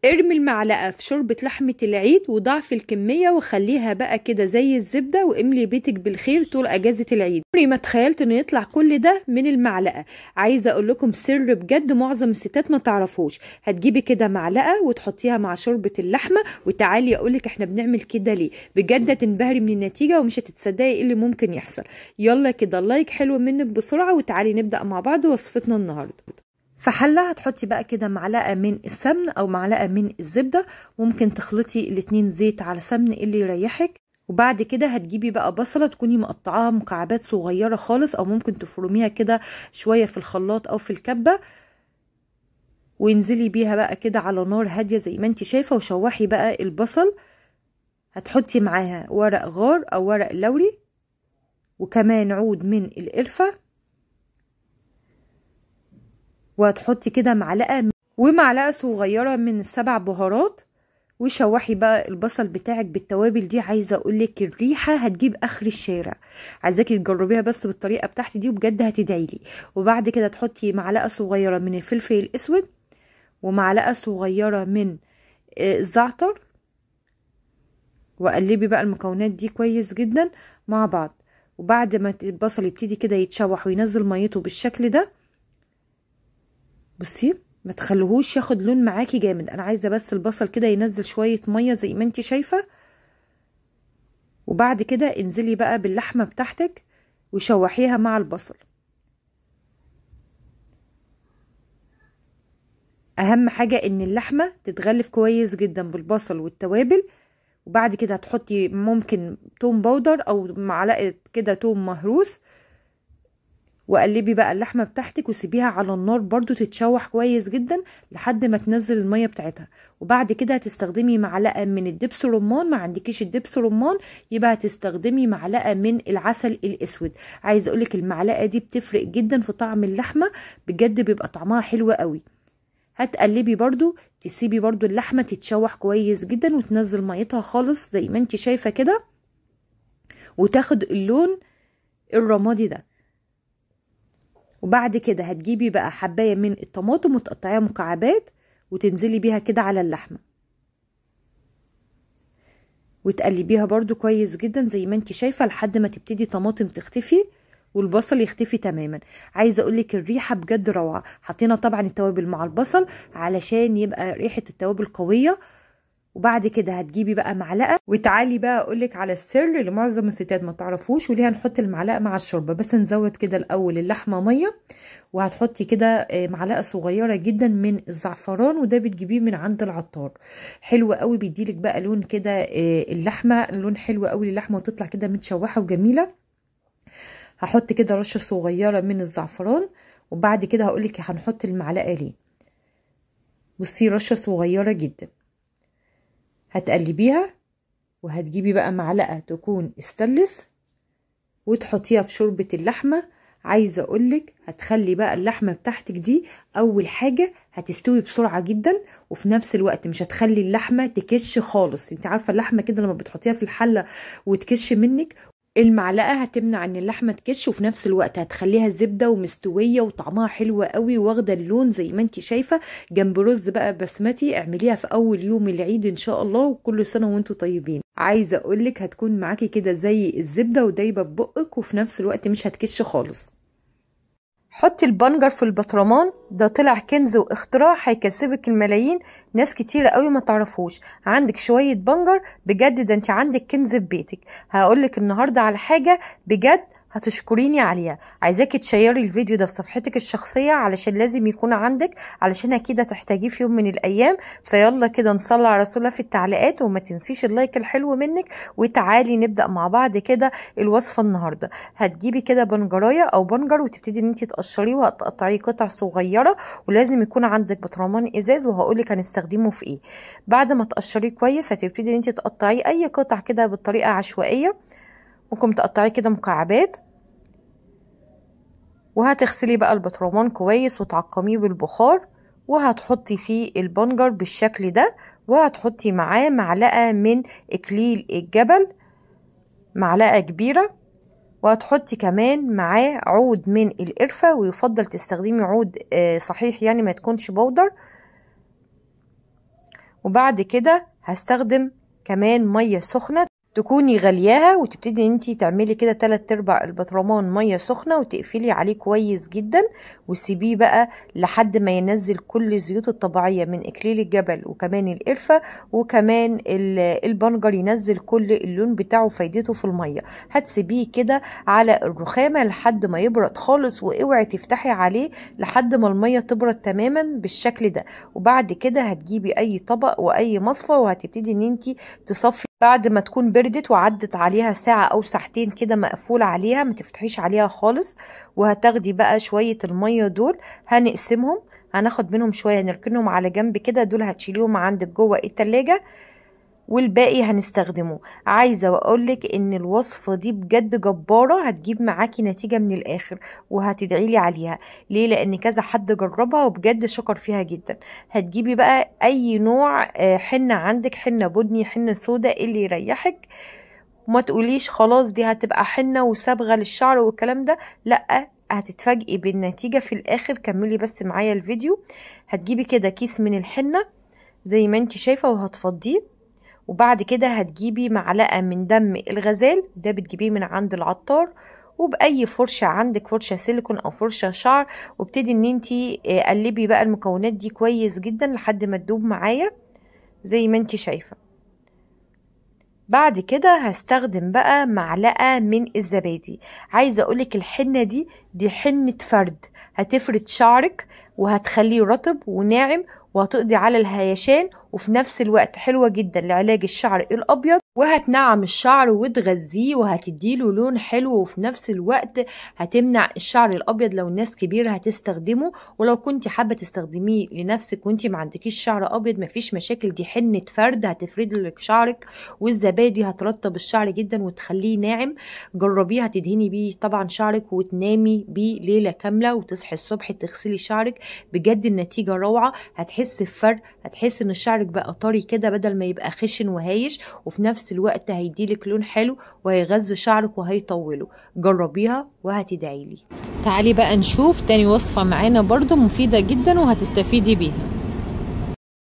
ارمي المعلقة في شوربة لحمة العيد وضعف الكمية وخليها بقى كده زي الزبدة، واملي بيتك بالخير طول اجازة العيد. عمري ما تخيلت انه يطلع كل ده من المعلقة. عايزة اقول لكم سر بجد معظم الستات ما تعرفوش. هتجيبي كده معلقة وتحطيها مع شوربة اللحمة، وتعالي اقولك احنا بنعمل كده ليه. بجد هتنبهري من النتيجة ومش هتتصدقي ايه اللي ممكن يحصل. يلا كده لايك حلو منك بسرعة، وتعالي نبدأ مع بعض وصفتنا النهاردة. في حلة هتحطي بقى كده معلقة من السمن او معلقة من الزبدة، ممكن تخلطي الاتنين زيت على سمن اللي يريحك. وبعد كده هتجيبي بقى بصلة تكوني مقطعاها مكعبات صغيرة خالص، او ممكن تفرميها كده شوية في الخلاط او في الكبة، وانزلي بيها بقى كده على نار هادية زي ما انت شايفة، وشوحي بقى البصل. هتحطي معاها ورق غار او ورق لوري، وكمان عود من القرفة، وهتحطي كده معلقة صغيرة من السبع بهارات، وشوحي بقى البصل بتاعك بالتوابل دي. عايزه اقولك الريحه هتجيب اخر الشارع. عايزاكي تجربيها بس بالطريقه بتاعتي دي وبجد هتدعيلي. وبعد كده تحطي معلقه صغيره من الفلفل الاسود، ومعلقه صغيره من الزعتر، وقلبي بقى المكونات دي كويس جدا مع بعض. وبعد ما البصل يبتدي كده يتشوح وينزل ميته بالشكل ده، بصي ما تخلوهوش ياخد لون معاكي جامد، انا عايزه بس البصل كده ينزل شويه ميه زي ما انت شايفه. وبعد كده انزلي بقى باللحمه بتاعتك وشوحيها مع البصل. اهم حاجه ان اللحمه تتغلف كويس جدا بالبصل والتوابل. وبعد كده هتحطي ممكن توم باودر او معلقه كده توم مهروس، وقلبي بقى اللحمه بتاعتك وسيبيها على النار برضو تتشوح كويس جدا لحد ما تنزل الميه بتاعتها. وبعد كده هتستخدمي معلقه من الدبس رمان، ما عندكيش الدبس رمان يبقى هتستخدمي معلقه من العسل الاسود. عايزه اقولك المعلقه دي بتفرق جدا في طعم اللحمه، بجد بيبقى طعمها حلو قوي. هتقلبي برضو، تسيبي برضو اللحمه تتشوح كويس جدا وتنزل ميتها خالص زي ما انت شايفه كده، وتاخد اللون الرمادي ده. وبعد كده هتجيبي بقى حبايه من الطماطم وتقطعيها مكعبات وتنزلي بيها كده على اللحمه، وتقلبيها برضو كويس جدا زي ما انت شايفه لحد ما تبتدي طماطم تختفي والبصل يختفي تماما. عايزه اقولك الريحه بجد روعه. حطينا طبعا التوابل مع البصل علشان يبقى ريحه التوابل قويه. وبعد كده هتجيبي بقى معلقه، وتعالي بقى اقولك على السر اللي معظم الستات ما تعرفوش، وليه هنحط المعلقه مع الشوربه. بس نزود كده الاول اللحمه ميه، وهتحطي كده معلقه صغيره جدا من الزعفران، وده بتجيبيه من عند العطار. حلو قوي بيديلك بقى لون كده اللحمه لون حلو قوي للحمه، وتطلع كده متشوحه وجميله. هحط كده رشه صغيره من الزعفران، وبعد كده هقولك هنحط المعلقه ليه. بصي رشه صغيره جدا. هتقلبيها، وهتجيبي بقى معلقه تكون استانلس وتحطيها في شوربه اللحمه. عايزه اقولك هتخلي بقى اللحمه بتاعتك دي اول حاجه هتستوي بسرعه جدا، وفي نفس الوقت مش هتخلي اللحمه تكش خالص. انت عارفه اللحمه كده لما بتحطيها في الحله وتكش منك، المعلقه هتمنع ان اللحمه تكش، وفي نفس الوقت هتخليها زبده ومستويه وطعمها حلو قوي واخده اللون زي ما انت شايفه. جنب رز بقى بسمتي اعمليها في اول يوم العيد ان شاء الله، وكل سنه وانتم طيبين. عايزه اقولك هتكون معاكي كده زي الزبده ودايبه في بقك، وفي نفس الوقت مش هتكش خالص. حطي البنجر في البطرمان، ده طلع كنز واختراع هيكسبك الملايين. ناس كتيرة قوي ما تعرفوش. عندك شوية بنجر بجد، ده انت عندك كنز في بيتك. هقولك النهاردة على حاجة بجد هتشكريني عليها. عايزاكي تشيري الفيديو ده في صفحتك الشخصية علشان لازم يكون عندك، علشان اكيد هتحتاجيه في يوم من الايام. فيلا كده نصلي على رسولها في التعليقات، وما تنسيش اللايك الحلو منك. وتعالي نبدأ مع بعض كده الوصفة النهاردة. هتجيبي كده بنجرايه او بنجر، وتبتدي ان انت تقشريه وهتقطعيه قطع صغيرة، ولازم يكون عندك بطرمان ازاز، وهقولك هنستخدمه في ايه. بعد ما تقشريه كويس هتبتدي ان انت تقطعيه اي قطع كده بالطريقة عشوائية، ممكن تقطعيه كده مكعبات. وهتغسلي بقى البطرمان كويس وتعقميه بالبخار، وهتحطي فيه البنجر بالشكل ده، وهتحطي معاه معلقة من اكليل الجبل، معلقة كبيرة. وهتحطي كمان معاه عود من القرفة، ويفضل تستخدمي عود صحيح يعني ما تكونش بودر. وبعد كده هستخدم كمان ميه سخنه تكوني غلياها، وتبتدي انتي تعملي كده 3/4 البطرمان ميه سخنه وتقفلي عليه كويس جدا، وسيبيه بقى لحد ما ينزل كل الزيوت الطبيعيه من اكليل الجبل وكمان القرفه وكمان البنجر، ينزل كل اللون بتاعه وفايدته في الميه. هتسيبيه كده على الرخامه لحد ما يبرد خالص، واوعي تفتحي عليه لحد ما الميه تبرد تماما بالشكل ده. وبعد كده هتجيبي اي طبق واي مصفى وهتبتدي ان انتي تصفي بعد ما تكون بردت وعدت عليها ساعة او ساعتين كده مقفول عليها، ما تفتحيش عليها خالص. وهتاخدي بقى شوية المية دول هنقسمهم، هناخد منهم شوية نركنهم على جنب كده، دول هتشيليهم عندك جوه التلاجة والباقي هنستخدمه. عايزة اقولك ان الوصفة دي بجد جبارة، هتجيب معاكي نتيجة من الاخر وهتدعيلي عليها. ليه؟ لان كذا حد جربها وبجد شكر فيها جدا. هتجيبي بقى اي نوع حنة عندك، حنة بني، حنة سودا، اللي يريحك. وما تقوليش خلاص دي هتبقى حنة وصبغة للشعر والكلام ده، لا، هتتفاجئي بالنتيجة في الاخر. كملي بس معايا الفيديو. هتجيبي كده كيس من الحنة زي ما انتي شايفة وهتفضيه، وبعد كده هتجيبي معلقة من دم الغزال، ده بتجيبيه من عند العطار، وبأي فرشة عندك، فرشة سيليكون او فرشة شعر، وابتدي ان انتي قلبي بقى المكونات دي كويس جدا لحد ما تدوب معايا زي ما انتي شايفة. بعد كده هستخدم بقى معلقة من الزبادي. عايزة اقولك الحنة دي حنة فرد، هتفرد شعرك وهتخليه رطب وناعم، وهتقضي على الهيشان، وفي نفس الوقت حلوة جدا لعلاج الشعر الابيض، وهتنعم الشعر وتغذيه وهتديله لون حلو، وفي نفس الوقت هتمنع الشعر الابيض لو الناس كبيرة هتستخدمه. ولو كنت حابة تستخدميه لنفسك وانت ما عندكيش شعر ابيض مفيش مشاكل، دي حنة فرد هتفرد لك شعرك، والزبادي هترطب الشعر جدا وتخليه ناعم. جربيه، هتدهني بيه طبعا شعرك وتنامي بيه ليلة كاملة وتصحي الصبح تغسلي شعرك، بجد النتيجة روعة. هتحس بفرق، هتحس ان شعرك بقى طري كده بدل ما يبقى خشن وهايش، وفي نفس الوقت هيديلك لون حلو وهيغذي شعرك وهيطوله. جربيها وهتدعيلي. تعالي بقى نشوف تاني وصفة معانا برضو مفيدة جدا وهتستفيدي بيها.